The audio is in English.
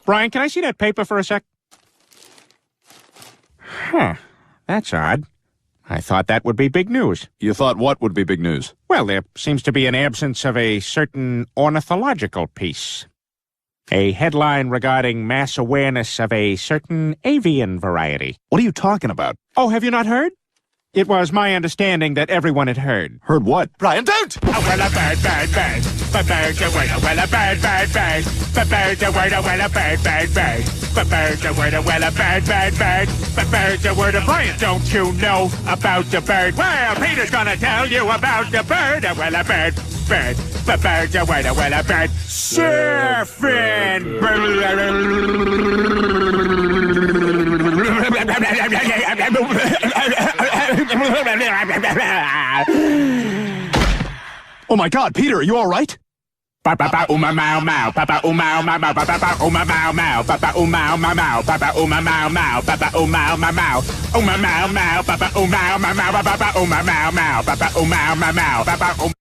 Brian, can I see that paper for a sec? Huh. That's odd. I thought that would be big news. You thought what would be big news? Well, there seems to be an absence of a certain ornithological piece. A headline regarding mass awareness of a certain avian variety. What are you talking about? Oh, have you not heard? It was my understanding that everyone had heard. Heard what? Brian, don't! Oh, well, a bird, bird, bird. But bird's a word, well, a bird, bird, bird. But bird's a word, well, a bird, bird, bird. But bird's a word, well, a bird, bird, bird. But bird's a word, Brian, don't you know about the bird? Well, Peter's gonna tell you about the bird. Well, a bird, bird. But bird's a word, well, a bird. Surfin! Oh my God, Peter, are you all right? Papa uma mau mau, Papa uma mau mau, Papa uma mau mau, Papa uma mau mau, Papa uma mau mau, Papa uma mau mau, uma mau mau, Papa uma mau mau, Papa uma mau mau, Papa uma mau mau, Papa